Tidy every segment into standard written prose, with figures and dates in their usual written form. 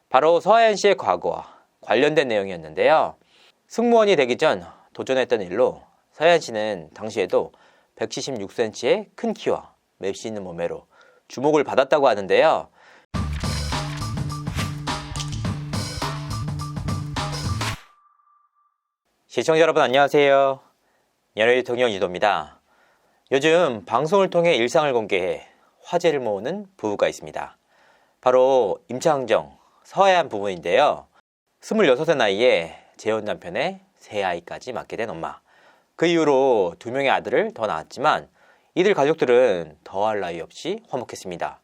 바로 서하얀 씨의 과거와 관련된 내용이었는데요. 승무원이 되기 전 도전했던 일로 서하얀 씨는 당시에도 176cm의 큰 키와 맵시 있는 몸매로 주목을 받았다고 하는데요. 시청자 여러분 안녕하세요. 연예인 대통령 유도입니다. 요즘 방송을 통해 일상을 공개해 화제를 모으는 부부가 있습니다. 바로 임창정, 서하얀 부부인데요. 26의 나이에 재혼 남편의 세 아이까지 맡게 된 엄마. 그 이후로 2명의 아들을 더 낳았지만 이들 가족들은 더할 나위 없이 화목했습니다.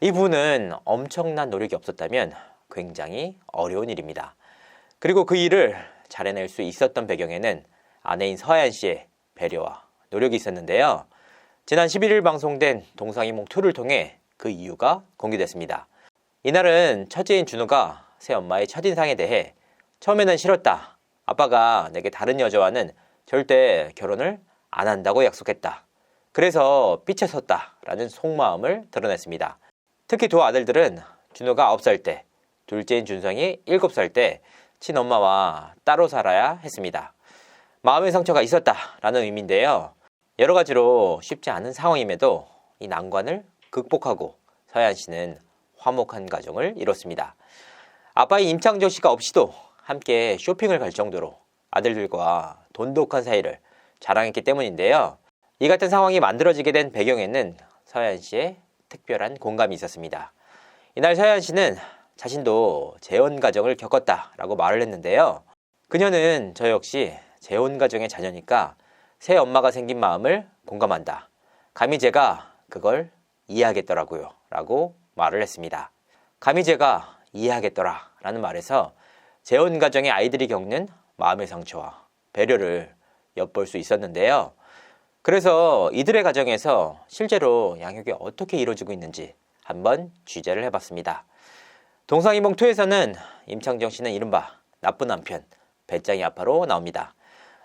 이 부부는 엄청난 노력이 없었다면 굉장히 어려운 일입니다. 그리고 그 일을 잘 해낼 수 있었던 배경에는 아내인 서하얀 씨의 배려와 노력이 있었는데요. 지난 11일 방송된 동상이몽2를 통해 그 이유가 공개됐습니다. 이날은 첫째인 준우가 새 엄마의 첫인상에 대해 처음에는 싫었다. 아빠가 내게 다른 여자와는 절대 결혼을 안 한다고 약속했다. 그래서 삐쳐섰다 라는 속마음을 드러냈습니다. 특히 두 아들들은 준우가 9살 때, 둘째인 준성이 7살 때 친엄마와 따로 살아야 했습니다. 마음의 상처가 있었다 라는 의미인데요. 여러 가지로 쉽지 않은 상황임에도 이 난관을 극복하고 서하얀 씨는 화목한 가정을 이뤘습니다. 아빠인 임창정 씨가 없이도 함께 쇼핑을 갈 정도로 아들들과 돈독한 사이를 자랑했기 때문인데요. 이 같은 상황이 만들어지게 된 배경에는 서하얀 씨의 특별한 공감이 있었습니다. 이날 서하얀 씨는 자신도 재혼 가정을 겪었다라고 말을 했는데요. 그녀는 저 역시 재혼 가정의 자녀니까 새 엄마가 생긴 마음을 공감한다. 감히 제가 그걸 이해하겠더라고요 라고 말을 했습니다. 감히 제가 이해하겠더라 라는 말에서 재혼 가정의 아이들이 겪는 마음의 상처와 배려를 엿볼 수 있었는데요. 그래서 이들의 가정에서 실제로 양육이 어떻게 이루어지고 있는지 한번 취재를 해봤습니다. 동상이몽2에서는 임창정 씨는 이른바 나쁜 남편, 배짱이 아빠로 나옵니다.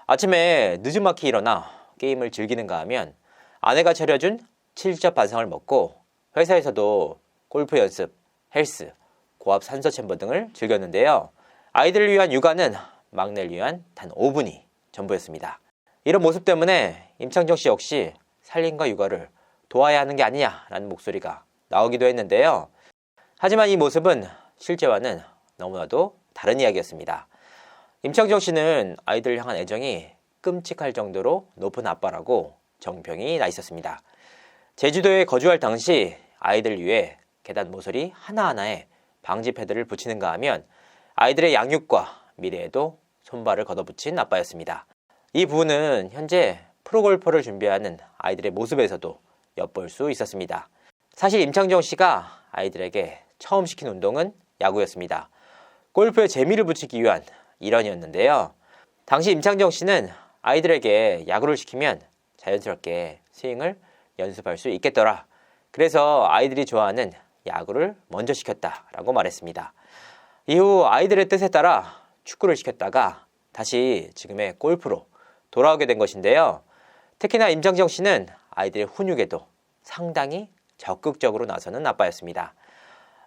아침에 늦지막히 일어나 게임을 즐기는가 하면 아내가 차려준 7첩 반상을 먹고 회사에서도 골프 연습, 헬스, 고압 산소 챔버 등을 즐겼는데요. 아이들을 위한 육아는 막내를 위한 단 5분이 전부였습니다. 이런 모습 때문에 임창정 씨 역시 살림과 육아를 도와야 하는 게 아니냐라는 목소리가 나오기도 했는데요. 하지만 이 모습은 실제와는 너무나도 다른 이야기였습니다. 임창정 씨는 아이들을 향한 애정이 끔찍할 정도로 높은 아빠라고 정평이 나 있었습니다. 제주도에 거주할 당시 아이들을 위해 계단 모서리 하나하나에 방지 패드를 붙이는가 하면 아이들의 양육과 미래에도 손발을 걷어붙인 아빠였습니다. 이 부분은 현재 프로골퍼를 준비하는 아이들의 모습에서도 엿볼 수 있었습니다. 사실 임창정 씨가 아이들에게 처음 시킨 운동은 야구였습니다. 골프에 재미를 붙이기 위한 일환이었는데요. 당시 임창정 씨는 아이들에게 야구를 시키면 자연스럽게 스윙을 연습할 수 있겠더라. 그래서 아이들이 좋아하는 야구를 먼저 시켰다라고 말했습니다. 이후 아이들의 뜻에 따라 축구를 시켰다가 다시 지금의 골프로 돌아오게 된 것인데요. 특히나 임창정 씨는 아이들의 훈육에도 상당히 적극적으로 나서는 아빠였습니다.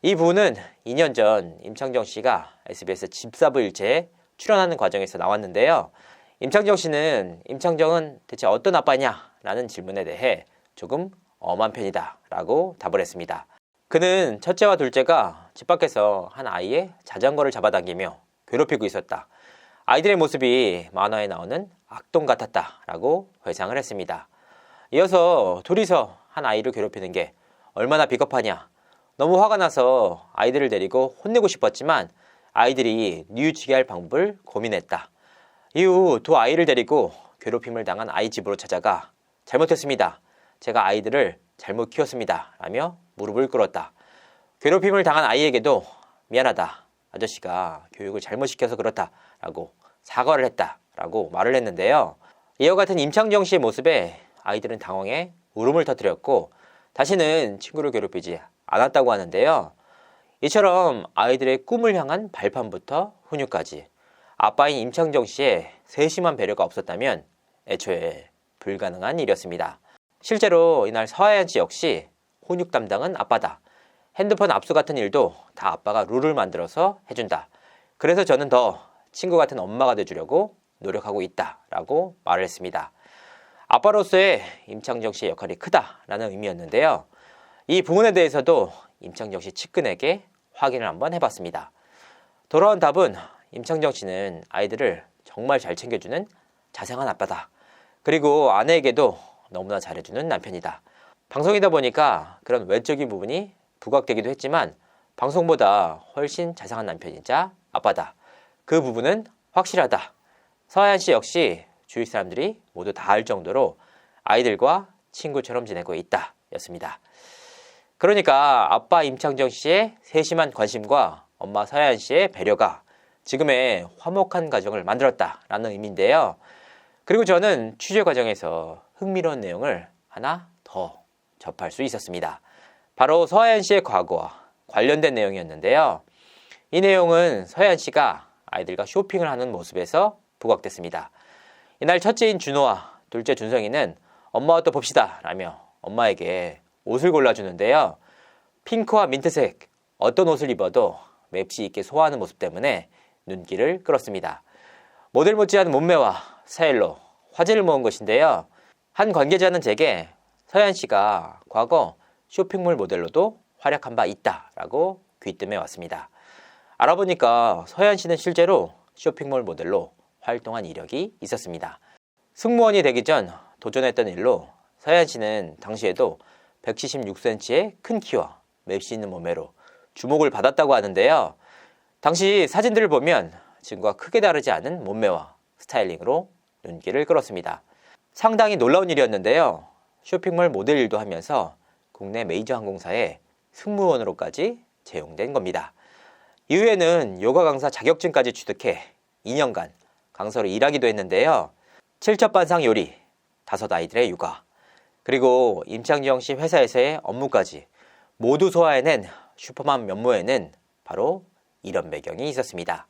이 부분은 2년 전 임창정 씨가 SBS 집사부 일체에 출연하는 과정에서 나왔는데요. 임창정 씨는 임창정은 대체 어떤 아빠냐? 라는 질문에 대해 조금 엄한 편이다 라고 답을 했습니다. 그는 첫째와 둘째가 집 밖에서 한 아이의 자전거를 잡아당기며 괴롭히고 있었다. 아이들의 모습이 만화에 나오는 악동 같았다 라고 회상을 했습니다. 이어서 둘이서 한 아이를 괴롭히는 게 얼마나 비겁하냐. 너무 화가 나서 아이들을 데리고 혼내고 싶었지만 아이들이 뉘우치게 할 방법을 고민했다. 이후 두 아이를 데리고 괴롭힘을 당한 아이 집으로 찾아가 잘못했습니다. 제가 아이들을 잘못 키웠습니다. 라며 무릎을 꿇었다. 괴롭힘을 당한 아이에게도 미안하다. 아저씨가 교육을 잘못 시켜서 그렇다. 라고 사과를 했다. 라고 말을 했는데요. 이와 같은 임창정 씨의 모습에 아이들은 당황해 울음을 터뜨렸고 다시는 친구를 괴롭히지 않았다고 하는데요. 이처럼 아이들의 꿈을 향한 발판부터 훈육까지 아빠인 임창정 씨의 세심한 배려가 없었다면 애초에 불가능한 일이었습니다. 실제로 이날 서하얀 씨 역시 훈육 담당은 아빠다. 핸드폰 압수 같은 일도 다 아빠가 룰을 만들어서 해준다. 그래서 저는 더 친구 같은 엄마가 돼주려고 노력하고 있다라고 말을 했습니다. 아빠로서의 임창정 씨의 역할이 크다라는 의미였는데요. 이 부분에 대해서도 임창정 씨 측근에게 확인을 한번 해봤습니다. 돌아온 답은 임창정 씨는 아이들을 정말 잘 챙겨주는 자상한 아빠다. 그리고 아내에게도 너무나 잘해주는 남편이다. 방송이다 보니까 그런 외적인 부분이 부각되기도 했지만 방송보다 훨씬 자상한 남편이자 아빠다. 그 부분은 확실하다. 서하얀 씨 역시 주위 사람들이 모두 다 알 정도로 아이들과 친구처럼 지내고 있다 였습니다. 그러니까 아빠 임창정 씨의 세심한 관심과 엄마 서하얀 씨의 배려가 지금의 화목한 가정을 만들었다라는 의미인데요. 그리고 저는 취재 과정에서 흥미로운 내용을 하나 더 접할 수 있었습니다. 바로 서하얀 씨의 과거와 관련된 내용이었는데요. 이 내용은 서하얀 씨가 아이들과 쇼핑을 하는 모습에서 부각됐습니다. 이날 첫째인 준호와 둘째 준성이는 엄마와 또 봅시다 라며 엄마에게 옷을 골라주는데요. 핑크와 민트색 어떤 옷을 입어도 맵시 있게 소화하는 모습 때문에 눈길을 끌었습니다. 모델 못지않은 몸매와 스타일로 화제를 모은 것인데요. 한 관계자는 제게 서하얀 씨가 과거 쇼핑몰 모델로도 활약한 바 있다라고 귀뜸해 왔습니다. 알아보니까 서하얀 씨는 실제로 쇼핑몰 모델로 활동한 이력이 있었습니다. 승무원이 되기 전 도전했던 일로 서하얀 씨는 당시에도 176cm의 큰 키와 맵시 있는 몸매로 주목을 받았다고 하는데요. 당시 사진들을 보면 지금과 크게 다르지 않은 몸매와 스타일링으로 눈길을 끌었습니다. 상당히 놀라운 일이었는데요. 쇼핑몰 모델 일도 하면서 국내 메이저 항공사에 승무원으로까지 채용된 겁니다. 이후에는 요가 강사 자격증까지 취득해 2년간 강사로 일하기도 했는데요. 칠첩반상 요리, 5아이들의 육아, 그리고 임창정 씨 회사에서의 업무까지 모두 소화해낸 슈퍼맘 면모에는 바로 이런 배경이 있었습니다.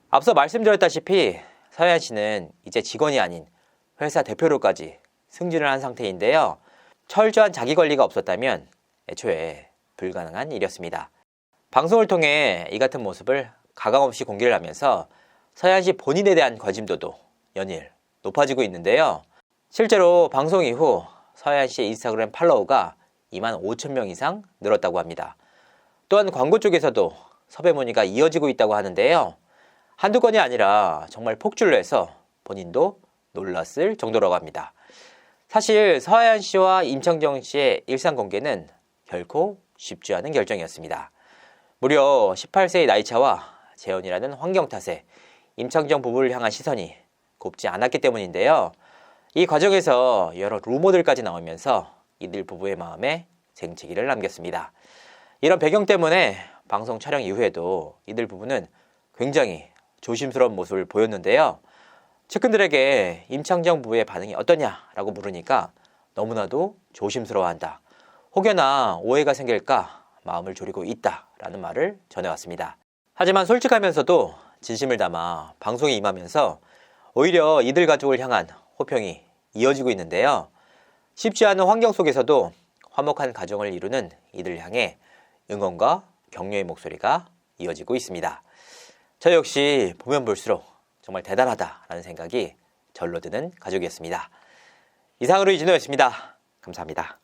앞서 말씀드렸다시피 서하얀 씨는 이제 직원이 아닌 회사 대표로까지 승진을 한 상태인데요. 철저한 자기관리가 없었다면 애초에 불가능한 일이었습니다. 방송을 통해 이 같은 모습을 가감없이 공개를 하면서 서하얀 씨 본인에 대한 관심도도 연일 높아지고 있는데요. 실제로 방송 이후 서하얀 씨의 인스타그램 팔로워가 2만 5천 명 이상 늘었다고 합니다. 또한 광고 쪽에서도 섭외 문의가 이어지고 있다고 하는데요. 한두 건이 아니라 정말 폭주를 해서 본인도 놀랐을 정도라고 합니다. 사실 서하얀 씨와 임창정 씨의 일상 공개는 결코 쉽지 않은 결정이었습니다. 무려 18세의 나이차와 재혼이라는 환경 탓에 임창정 부부를 향한 시선이 곱지 않았기 때문인데요. 이 과정에서 여러 루머들까지 나오면서 이들 부부의 마음에 생채기를 남겼습니다. 이런 배경 때문에 방송 촬영 이후에도 이들 부부는 굉장히 조심스러운 모습을 보였는데요. 측근들에게 임창정 부부의 반응이 어떠냐라고 물으니까 너무나도 조심스러워한다. 혹여나 오해가 생길까 마음을 졸이고 있다라는 말을 전해왔습니다. 하지만 솔직하면서도 진심을 담아 방송에 임하면서 오히려 이들 가족을 향한 호평이 이어지고 있는데요. 쉽지 않은 환경 속에서도 화목한 가정을 이루는 이들 향해 응원과 격려의 목소리가 이어지고 있습니다. 저 역시 보면 볼수록 정말 대단하다라는 생각이 절로 드는 가족이었습니다. 이상으로 이진호였습니다. 감사합니다.